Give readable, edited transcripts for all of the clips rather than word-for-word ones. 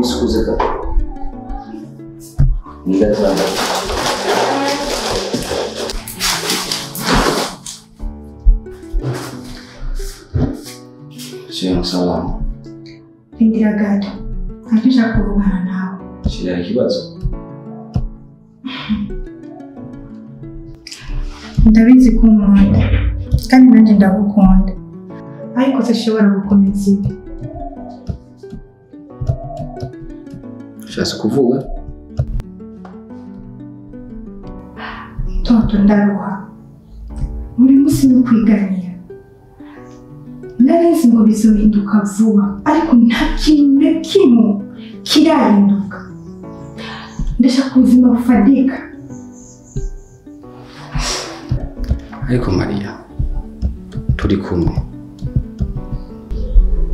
Scusa cara. Siamo salama. Rindira gato. Ntabishaka kuvugana nawe. Shira ikibazo. Ndabizi ko unkunda kandi nanjye ndagukunda. Ariko sinshobora gukomeza ibi. Ushatse kuvuga? Toto ndaruha. Buri munsi ni ukwiganira. Narizi ngo bizohinduka vuba, ariko nta kintu na kimwe kirahinduka. Ndashaka ubuzima bufadika. Ariko Maria, turi kumwe.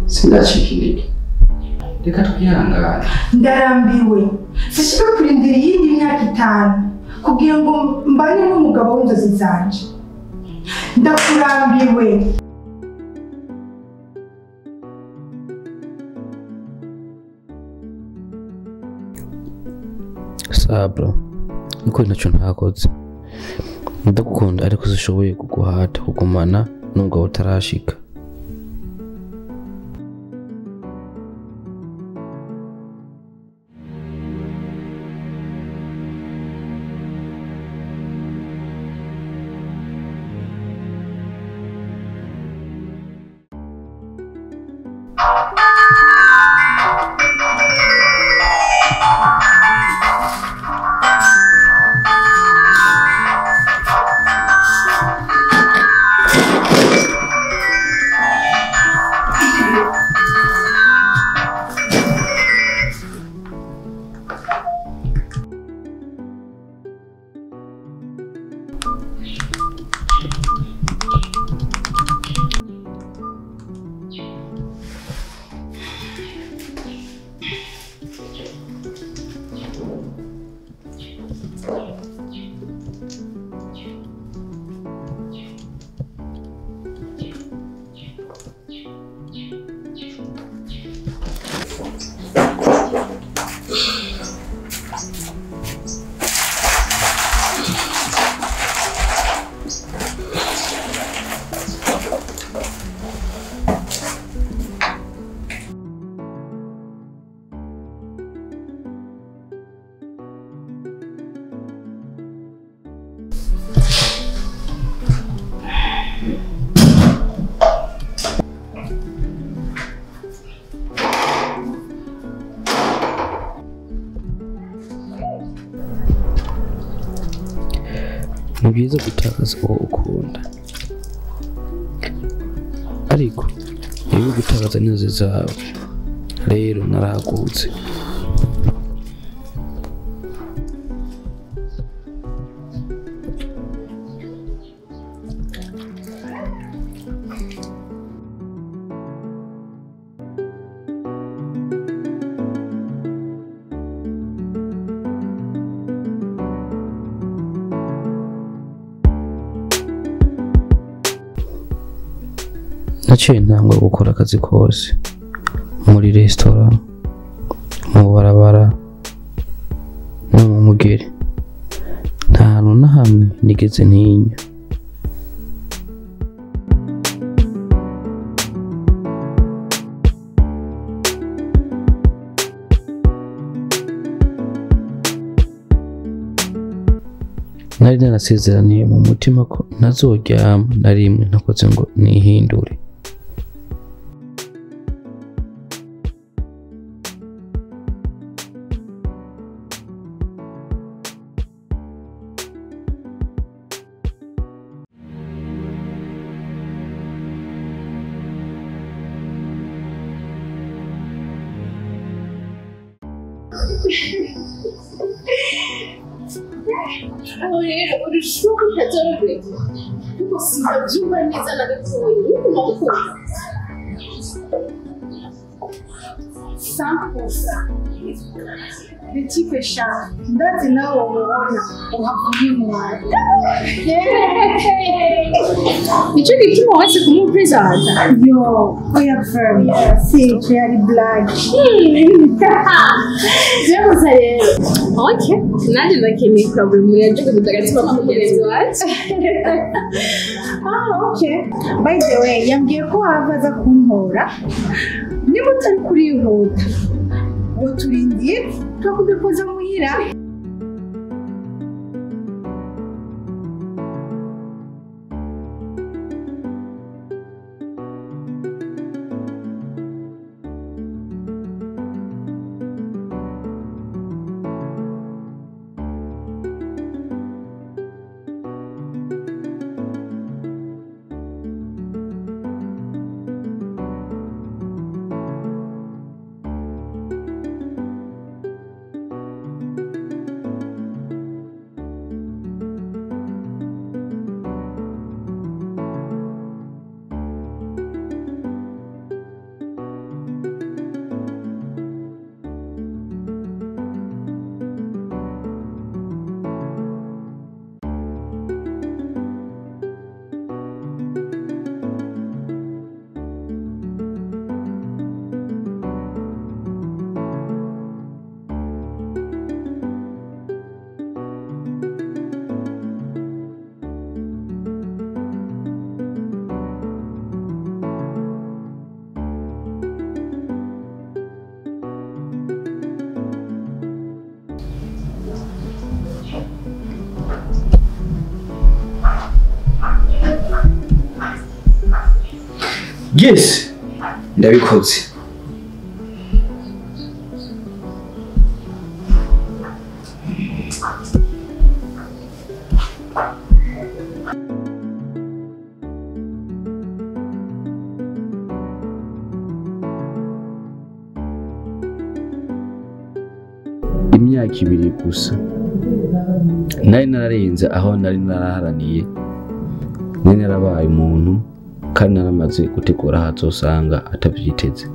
Sindacika intege. Reka twihangane. Ndarambiwe. Sishaka kurindira iyindi myaka 5 kugira ngo mbane n'umugabo w'inzozi zanje. Ndakurambiwe. Sabla, niko ntacyo ntakoze. Ndagukunda ariko zishoboye kuguhata kugumana nubwo utarashika. Ni byiza gutakaza uwo ukunda, ariko iyo gutakaza n'inzozi zawe rero narahagutse. Naciye ntangwa gukora akazi kose muri restaurant, mu barabara no mu mugeri. Nta hantu na hamwe nigeze ntinya. Nari narasezeraniye mu mutima ko ntazoryama na rimwe ntakoze ngo nihindure. Urushuka utajarwe kuko sindabyumva neza na gatoya. 100%. Petit sha ndazi nawe ubona uhavuye umwana. Nicyo gituma wese kumupresenta. Yo, oya firm. Si, cherry black. Byabuze rero. Okay, nanjye ndakeneye problem yaje kuvuga agatima k'umugenzi wacu. Okay. By the way, yambwiye ko waza kumpora. Niba utari kurihuta, ngo turindiye twakudepoza muhira. Yes, ndabikoze. Imyaka 2 gusa nari nararenze aho nari naraharaniye, nari narabaye umuntu kandi naramaze gutegura hazosanga atavyiteze.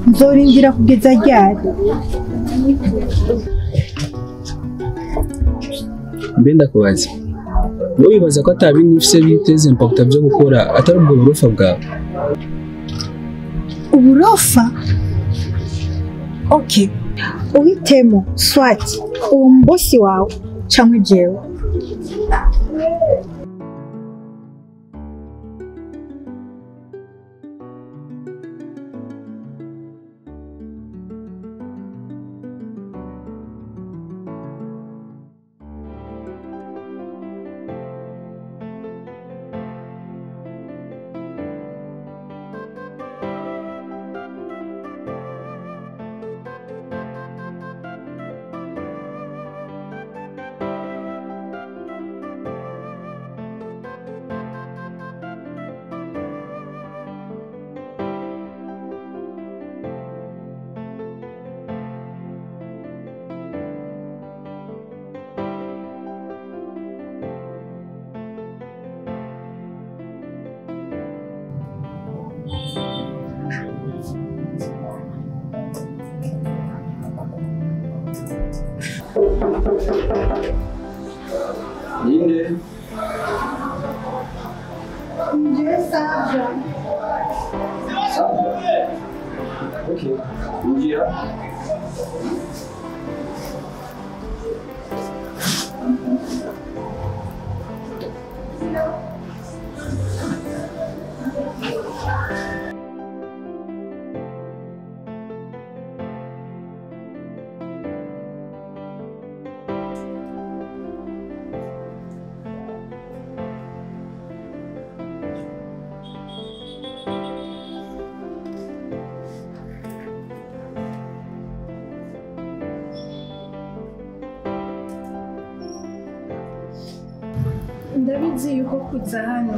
Nzorindira kugeza ryari? Mbe ndakubaza, wowe wibaza ko atabindi ufise biteze impakita byo gukora atari ubwo burofa bwawe? Uburofa? Okay, uhitemo swati uwo mbosi wawe canke jewe. Ninde? Nje SABLA. SABLA? Okay. Ingia. nzi yuko kuza hano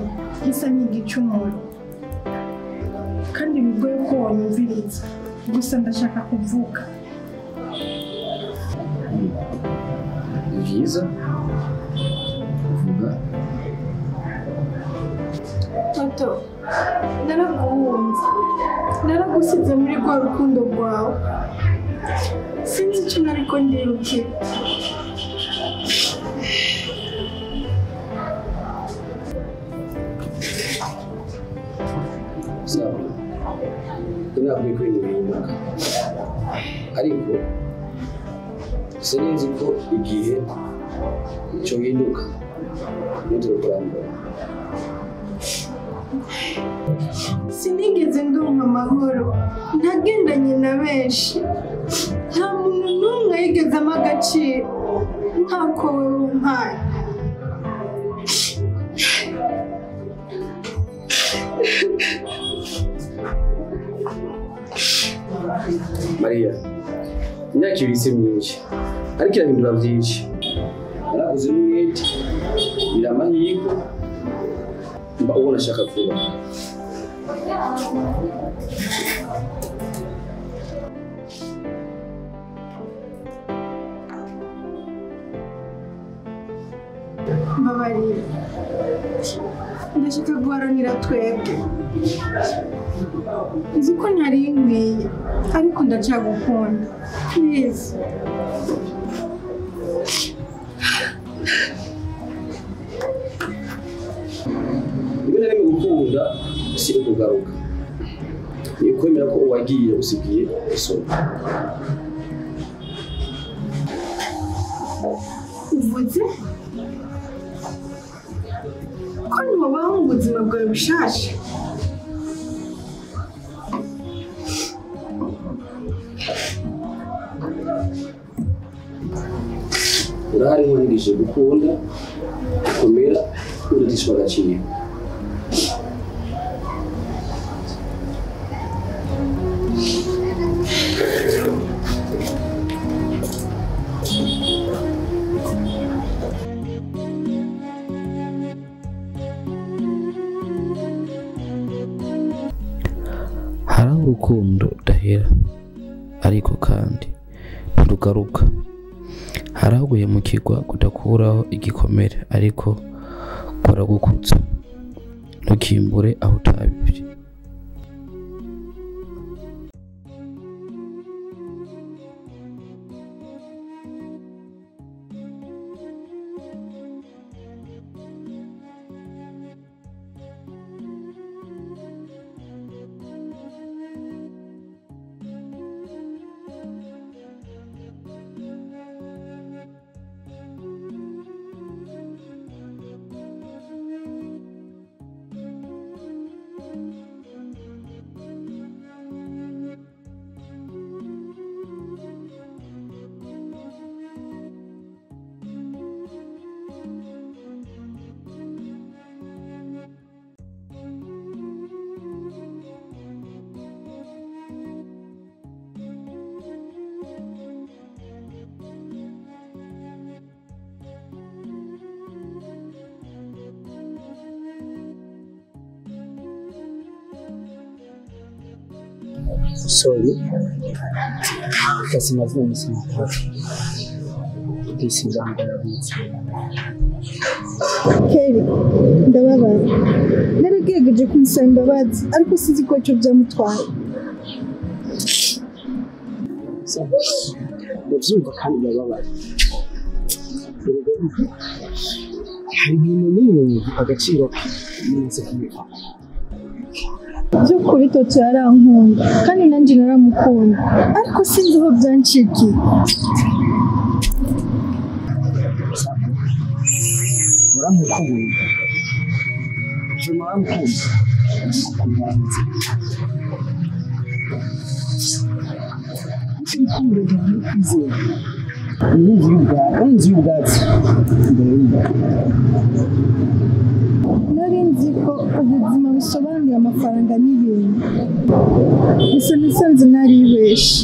bisa nk'igicumuro kandi bigoye ko wanyumviriza gusa ndashaka kuvuga. Ni byiza kuvuga. Toto, naraguhunze, naragusize muri rwa rukundo rwawe, sinzi icyo nariko ndirukira. Sabla, inakwiye kwirinda ariko sinzi ko igihe cyo hinduka n'uturukambara. Sinigeze ndumva amahoro, ntagendanye na benshi, nta muntu n'umwe yigezemo agaciro nk'ako wewe umpaye. Maria, imyaka ibiri si myinshi ariko irahindura byinshi. Narakoze n'umwete ngira amahirwe mba ubona ashaka kuba. Mbabarira, ndashaka guharanira twebwe. Nzi ko ntari nkwiye ariko ndacagukunda, please. Rimwe na rimwe gukunda si ukugaruka, ni ukwemera ko uwagiye usigiye isomo. Uvuze ko ntubaho mu buzima bwawe bushasha. Urahari nkwandikishije gukunda gukomera urutisha agaciro. hari urukundo rudahera ariko kandi ntirugaruka. hari aho guhemukirwa kudakuraho igikomere ariko kuragukutsa ntukimbure aho utabibiri. Sorry, kasi navuye sinakora. Ndisiza ndabitse. Kelly, ndababaye. Naragerageje kumusaba imbabazi ariko sinzi ko icyo byamutwaye. Ndabyumva kandi ndababaye. Hari ibintu bimwe agaciro neza kumva. By'ukuri Toto yarankunda kandi nanjye naramukunda ariko sinzi aho byanshikiye. Muramukunda. Je muramukunda. Ikikure cyane inzu y'ubwatsi imbere y'umuntu. Nari nzi ko ubuzima busobanuye amafaranga n'ibintu gusa nasanze naribeshe.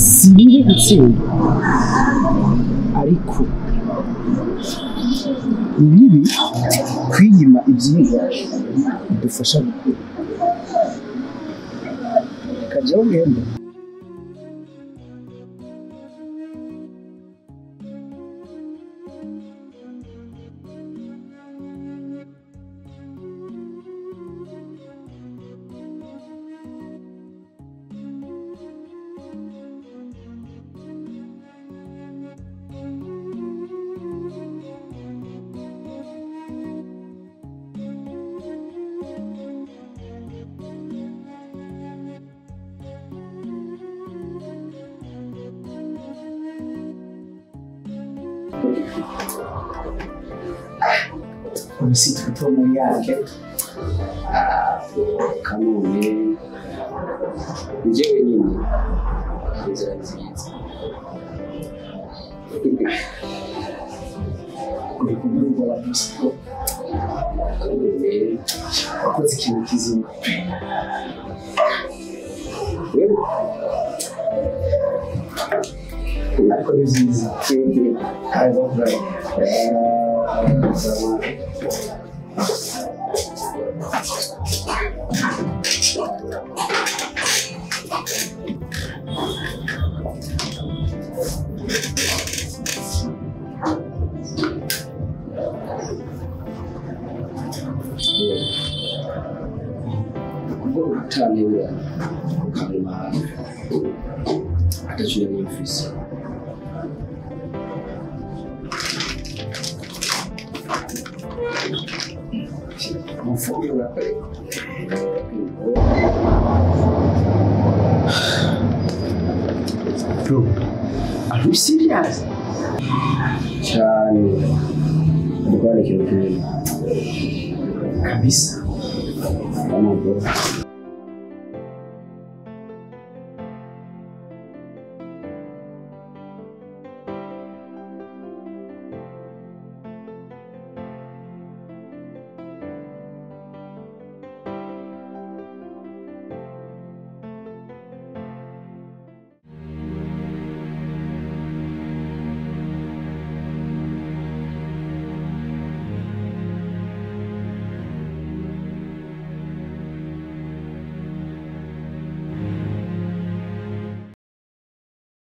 si bibi gutsinda ariko ni bibi kwiyima ibyigwa bidufasha gukura kajyaho mwembe msitu tomo yake kanone njyewe nyine inzira nziza uri kumurwa wa musiko kanone wakoze ikintu kizima ariko ni byiza aravuga ubwo utanira kanuma atacuna n'imfisi mfuye wakore bro are you serious cyane urwara ikintu kinini kabisa amaboko